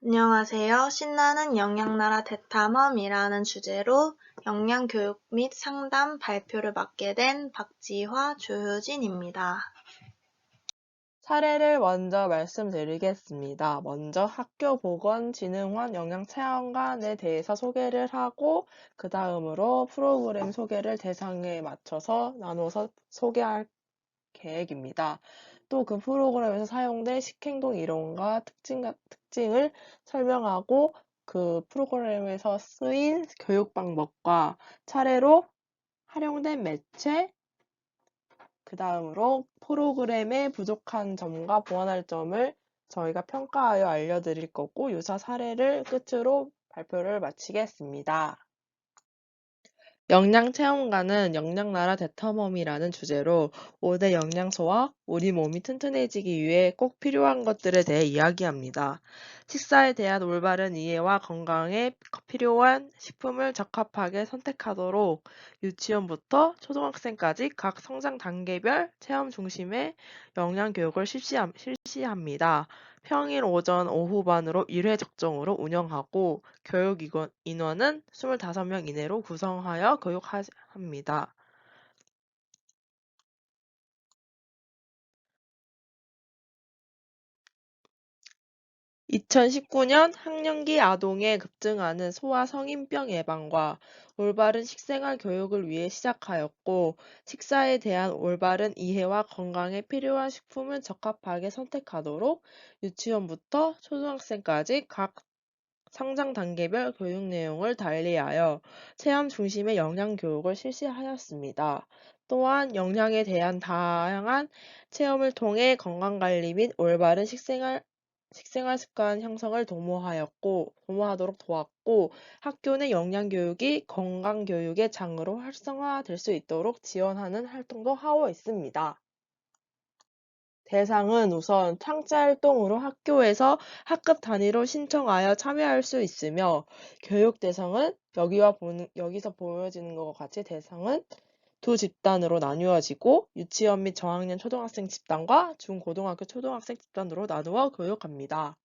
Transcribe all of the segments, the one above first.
안녕하세요. 신나는 영양나라 대탐험이라는 주제로 영양교육 및 상담 발표를 맡게 된 박지화 조효진입니다. 사례를 먼저 말씀드리겠습니다. 먼저 학교보건진흥원 영양체험관에 대해서 소개를 하고 그 다음으로 프로그램 소개를 대상에 맞춰서 나눠서 소개할 계획입니다. 또 그 프로그램에서 사용된 식행동 이론과 특징을 설명하고 그 프로그램에서 쓰인 교육 방법과 차례로 활용된 매체, 그 다음으로 프로그램의 부족한 점과 보완할 점을 저희가 평가하여 알려드릴 거고 유사 사례를 끝으로 발표를 마치겠습니다. 영양체험관은 영양나라 대탐험이라는 주제로 5대 영양소와 우리 몸이 튼튼해지기 위해 꼭 필요한 것들에 대해 이야기합니다. 식사에 대한 올바른 이해와 건강에 필요한 식품을 적합하게 선택하도록 유치원부터 초등학생까지 각 성장 단계별 체험 중심의 영양교육을 실시합니다. 평일 오전, 오후반으로 1회 적정으로 운영하고 교육 인원은 25명 이내로 구성하여 교육합니다. 2019년 학령기 아동에 급증하는 소아 성인병 예방과 올바른 식생활 교육을 위해 시작하였고, 식사에 대한 올바른 이해와 건강에 필요한 식품을 적합하게 선택하도록 유치원부터 초등학생까지 각 성장 단계별 교육 내용을 달리하여 체험 중심의 영양 교육을 실시하였습니다. 또한 영양에 대한 다양한 체험을 통해 건강관리 및 올바른 식생활 습관 형성을 도모하도록 도왔고, 학교 내 영양교육이 건강교육의 장으로 활성화될 수 있도록 지원하는 활동도 하고 있습니다. 대상은 우선 창자활동으로 학교에서 학급 단위로 신청하여 참여할 수 있으며, 교육 대상은 여기서 보여지는 것과 같이 대상은 두 집단으로 나누어지고 유치원 및 저학년 초등학생 집단과 중고등학교 초등학생 집단으로 나누어 교육합니다.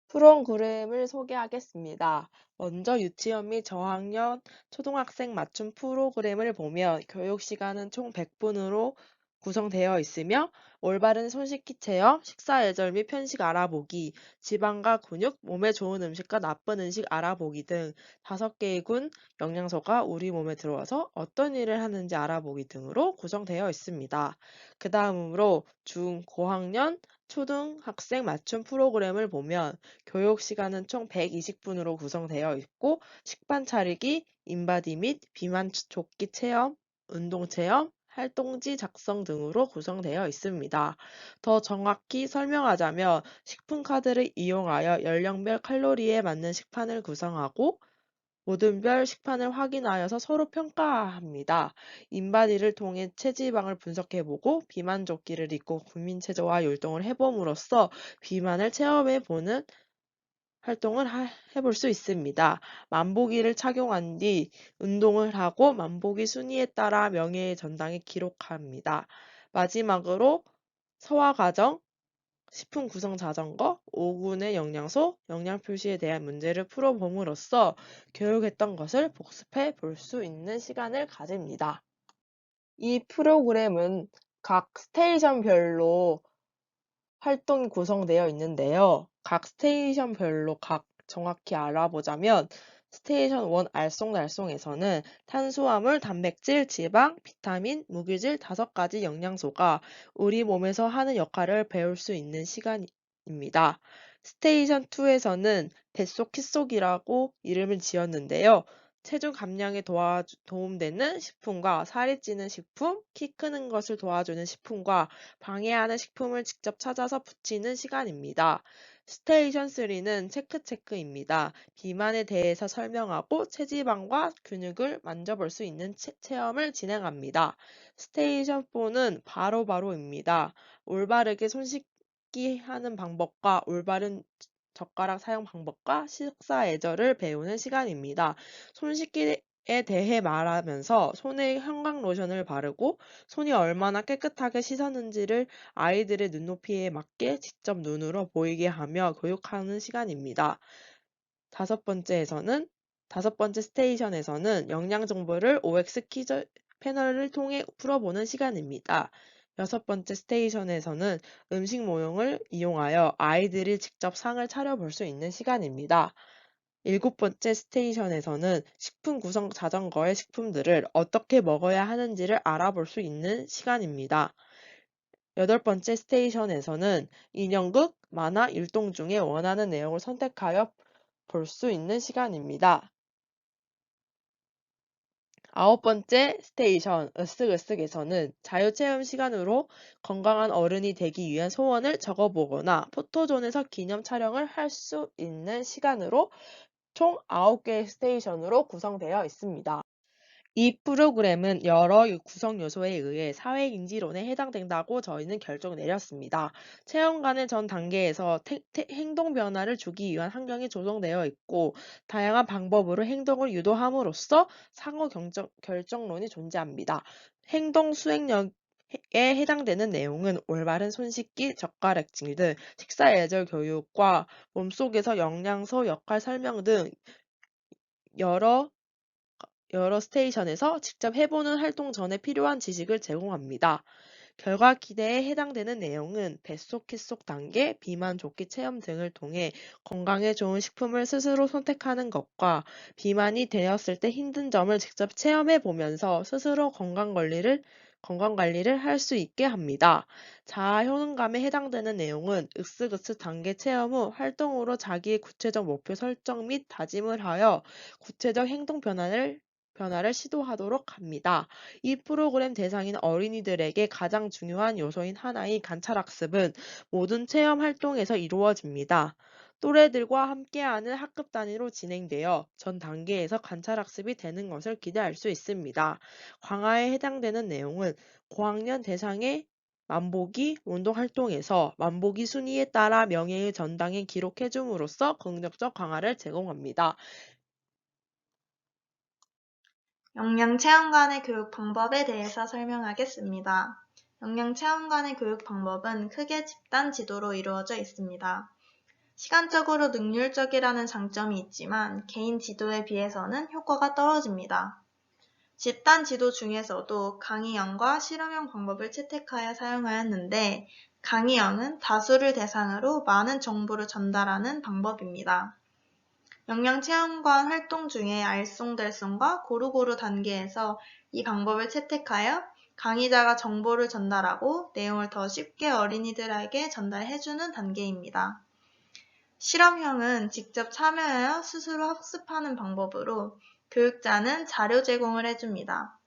프로그램을 소개하겠습니다. 먼저 유치원 및 저학년 초등학생 맞춤 프로그램을 보면 교육 시간은 총 100분으로 구성되어 있으며 올바른 손 씻기 체험, 식사 예절 및 편식 알아보기, 지방과 근육, 몸에 좋은 음식과 나쁜 음식 알아보기 등 5개의 군 영양소가 우리 몸에 들어와서 어떤 일을 하는지 알아보기 등으로 구성되어 있습니다. 그 다음으로 중, 고학년, 초등학생 맞춤 프로그램을 보면 교육 시간은 총 120분으로 구성되어 있고 식판 차리기, 인바디 및 비만 족기 체험, 운동 체험, 활동지 작성 등으로 구성되어 있습니다. 더 정확히 설명하자면 식품 카드를 이용하여 연령별 칼로리에 맞는 식판을 구성하고 모든별 식판을 확인하여서 서로 평가합니다. 인바디를 통해 체지방을 분석해보고 비만 조끼를 입고 국민체조와 율동을 해봄으로써 비만을 체험해보는 활동을 해볼 수 있습니다. 만보기를 착용한 뒤 운동을 하고 만보기 순위에 따라 명예의 전당에 기록합니다. 마지막으로 소화과정, 식품 구성 자전거, 5군의 영양소, 영양 표시에 대한 문제를 풀어봄으로써 교육했던 것을 복습해 볼 수 있는 시간을 가집니다. 이 프로그램은 각 스테이션별로 활동이 구성되어 있는데요. 각 스테이션별로 정확히 알아보자면 스테이션 1 알쏭달쏭에서는 탄수화물, 단백질, 지방, 비타민, 무기질 5가지 영양소가 우리 몸에서 하는 역할을 배울 수 있는 시간입니다. 스테이션 2에서는 뱃속 kit속이라고 이름을 지었는데요. 체중 감량에 도움되는 식품과 살이 찌는 식품, 키 크는 것을 도와주는 식품과 방해하는 식품을 직접 찾아서 붙이는 시간입니다. 스테이션 3는 체크입니다. 비만에 대해서 설명하고 체지방과 근육을 만져볼 수 있는 체험을 진행합니다. 스테이션 4는 바로바로입니다. 올바르게 손 씻기 하는 방법과 올바른 젓가락 사용 방법과 식사 예절을 배우는 시간입니다. 손 씻기 대해 말하면서 손에 형광 로션을 바르고 손이 얼마나 깨끗하게 씻었는지를 아이들의 눈높이에 맞게 직접 눈으로 보이게 하며 교육하는 시간입니다. 다섯 번째 스테이션에서는 영양 정보를 OX 퀴즈 패널을 통해 풀어보는 시간입니다. 여섯 번째 스테이션에서는 음식 모형을 이용하여 아이들이 직접 상을 차려볼 수 있는 시간입니다. 일곱 번째 스테이션에서는 식품 구성 자전거의 식품들을 어떻게 먹어야 하는지를 알아볼 수 있는 시간입니다. 여덟 번째 스테이션에서는 인형극, 만화, 율동 중에 원하는 내용을 선택하여 볼 수 있는 시간입니다. 아홉 번째 스테이션, 으쓱으쓱에서는 자유체험 시간으로 건강한 어른이 되기 위한 소원을 적어보거나 포토존에서 기념 촬영을 할 수 있는 시간으로 총 9개의 스테이션으로 구성되어 있습니다. 이 프로그램은 여러 구성 요소에 의해 사회인지론에 해당된다고 저희는 결정 내렸습니다. 체험관의 전 단계에서 행동 변화를 주기 위한 환경이 조성되어 있고 다양한 방법으로 행동을 유도함으로써 상호 결정론이 존재합니다. 행동 수행력에 해당되는 내용은 올바른 손 씻기, 젓가락질 등 식사 예절 교육과 몸속에서 영양소 역할 설명 등 여러 스테이션에서 직접 해보는 활동 전에 필요한 지식을 제공합니다. 결과 기대에 해당되는 내용은 뱃속, kit속 단계, 비만 조기 체험 등을 통해 건강에 좋은 식품을 스스로 선택하는 것과 비만이 되었을 때 힘든 점을 직접 체험해 보면서 스스로 건강 관리를 할 수 있게 합니다. 자아 효능감에 해당되는 내용은 으쓱으쓱 단계 체험 후 활동으로 자기의 구체적 목표 설정 및 다짐을 하여 구체적 행동 변화를 시도하도록 합니다. 이 프로그램 대상인 어린이들에게 가장 중요한 요소인 하나인 관찰학습은 모든 체험 활동에서 이루어집니다. 또래들과 함께하는 학급 단위로 진행되어 전 단계에서 관찰학습이 되는 것을 기대할 수 있습니다. 광화에 해당되는 내용은 고학년 대상의 만보기 운동활동에서 만보기 순위에 따라 명예의 전당에 기록해 줌으로써 긍정적 강화를 제공합니다. 영양체험관의 교육 방법에 대해서 설명하겠습니다. 영양체험관의 교육 방법은 크게 집단 지도로 이루어져 있습니다. 시간적으로 능률적이라는 장점이 있지만 개인 지도에 비해서는 효과가 떨어집니다. 집단 지도 중에서도 강의형과 실험형 방법을 채택하여 사용하였는데 강의형은 다수를 대상으로 많은 정보를 전달하는 방법입니다. 영양체험관 활동 중에 알쏭달쏭과 고루고루 단계에서 이 방법을 채택하여 강의자가 정보를 전달하고 내용을 더 쉽게 어린이들에게 전달해주는 단계입니다. 실험형은 직접 참여하여 스스로 학습하는 방법으로 교육자는 자료 제공을 해줍니다.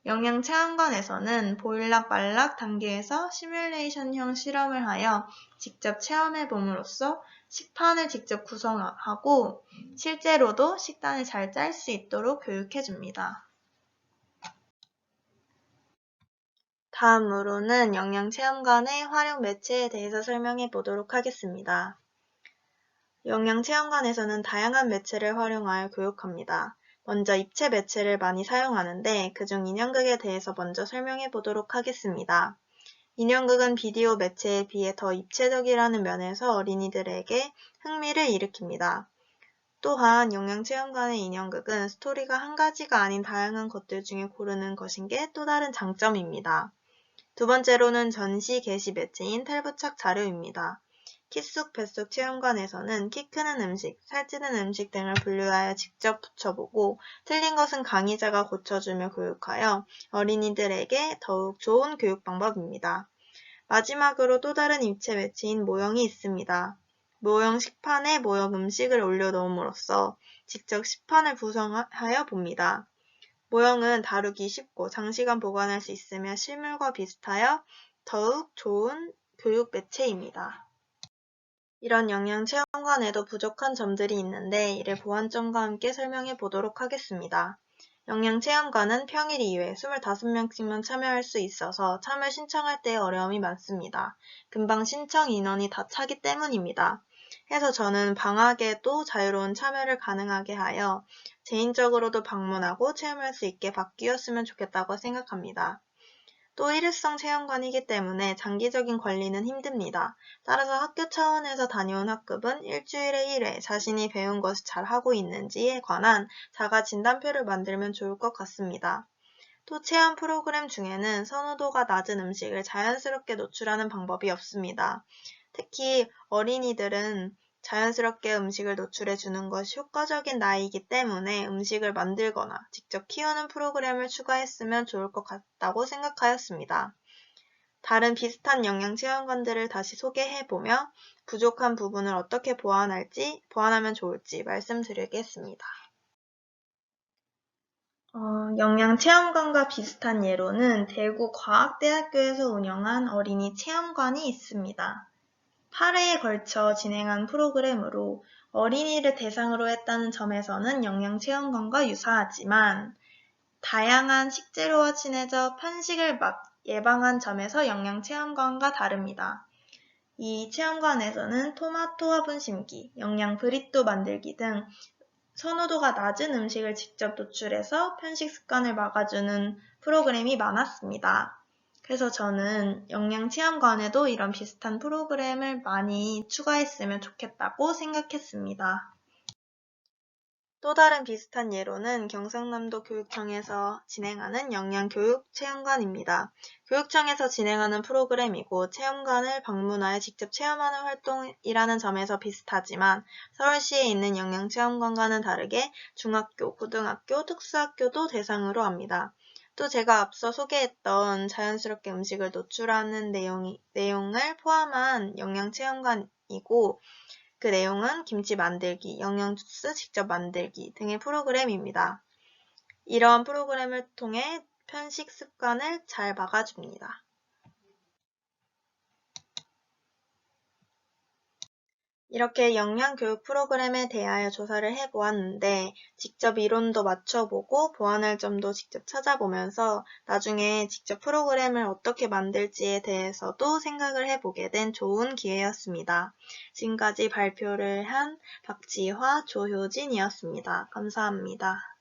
영양체험관에서는 보일락 말락 단계에서 시뮬레이션형 실험을 하여 직접 체험해 봄으로써 식판을 직접 구성하고 실제로도 식단을 잘 짤 수 있도록 교육해 줍니다. 다음으로는 영양체험관의 활용 매체에 대해서 설명해 보도록 하겠습니다. 영양체험관에서는 다양한 매체를 활용하여 교육합니다. 먼저 입체 매체를 많이 사용하는데 그중 인형극에 대해서 먼저 설명해 보도록 하겠습니다. 인형극은 비디오 매체에 비해 더 입체적이라는 면에서 어린이들에게 흥미를 일으킵니다. 또한 영양체험관의 인형극은 스토리가 한 가지가 아닌 다양한 것들 중에 고르는 것인 게 또 다른 장점입니다. 두 번째로는 전시 게시 매체인 탈부착 자료입니다. 키쑥 뱃속 체험관에서는 키 크는 음식, 살찌는 음식 등을 분류하여 직접 붙여보고 틀린 것은 강의자가 고쳐주며 교육하여 어린이들에게 더욱 좋은 교육 방법입니다. 마지막으로 또 다른 입체 매체인 모형이 있습니다. 모형 식판에 모형 음식을 올려놓음으로써 직접 식판을 구성하여 봅니다. 모형은 다루기 쉽고 장시간 보관할 수 있으며 실물과 비슷하여 더욱 좋은 교육 매체입니다. 이런 영양체험관에도 부족한 점들이 있는데 이를 보완점과 함께 설명해 보도록 하겠습니다. 영양체험관은 평일 이외에 25명씩만 참여할 수 있어서 참여 신청할 때 어려움이 많습니다. 금방 신청 인원이 다 차기 때문입니다. 해서 저는 방학에도 자유로운 참여를 가능하게 하여 개인적으로도 방문하고 체험할 수 있게 바뀌었으면 좋겠다고 생각합니다. 또 일회성 체험관이기 때문에 장기적인 관리는 힘듭니다. 따라서 학교 차원에서 다녀온 학급은 일주일에 1회 자신이 배운 것을 잘 하고 있는지에 관한 자가 진단표를 만들면 좋을 것 같습니다. 또 체험 프로그램 중에는 선호도가 낮은 음식을 자연스럽게 노출하는 방법이 없습니다. 특히 어린이들은 자연스럽게 음식을 노출해 주는 것이 효과적인 나이이기 때문에 음식을 만들거나 직접 키우는 프로그램을 추가했으면 좋을 것 같다고 생각하였습니다. 다른 비슷한 영양 체험관들을 다시 소개해보며 부족한 부분을 어떻게 보완하면 좋을지 말씀드리겠습니다. 영양체험관과 비슷한 예로는 대구과학대학교에서 운영한 어린이 체험관이 있습니다. 8회에 걸쳐 진행한 프로그램으로 어린이를 대상으로 했다는 점에서는 영양체험관과 유사하지만 다양한 식재료와 친해져 편식을 예방한 점에서 영양체험관과 다릅니다. 이 체험관에서는 토마토 화분 심기, 영양 브리또 만들기 등 선호도가 낮은 음식을 직접 노출해서 편식 습관을 막아주는 프로그램이 많았습니다. 그래서 저는 영양체험관에도 이런 비슷한 프로그램을 많이 추가했으면 좋겠다고 생각했습니다. 또 다른 비슷한 예로는 경상남도 교육청에서 진행하는 영양교육체험관입니다. 교육청에서 진행하는 프로그램이고 체험관을 방문하여 직접 체험하는 활동이라는 점에서 비슷하지만 서울시에 있는 영양체험관과는 다르게 중학교, 고등학교, 특수학교도 대상으로 합니다. 또 제가 앞서 소개했던 자연스럽게 음식을 노출하는 내용을 포함한 영양체험관이고 그 내용은 김치 만들기, 영양주스 직접 만들기 등의 프로그램입니다. 이러한 프로그램을 통해 편식 습관을 잘 막아줍니다. 이렇게 영양교육 프로그램에 대하여 조사를 해보았는데 직접 이론도 맞춰보고 보완할 점도 직접 찾아보면서 나중에 직접 프로그램을 어떻게 만들지에 대해서도 생각을 해보게 된 좋은 기회였습니다. 지금까지 발표를 한 박지화, 조효진이었습니다. 감사합니다.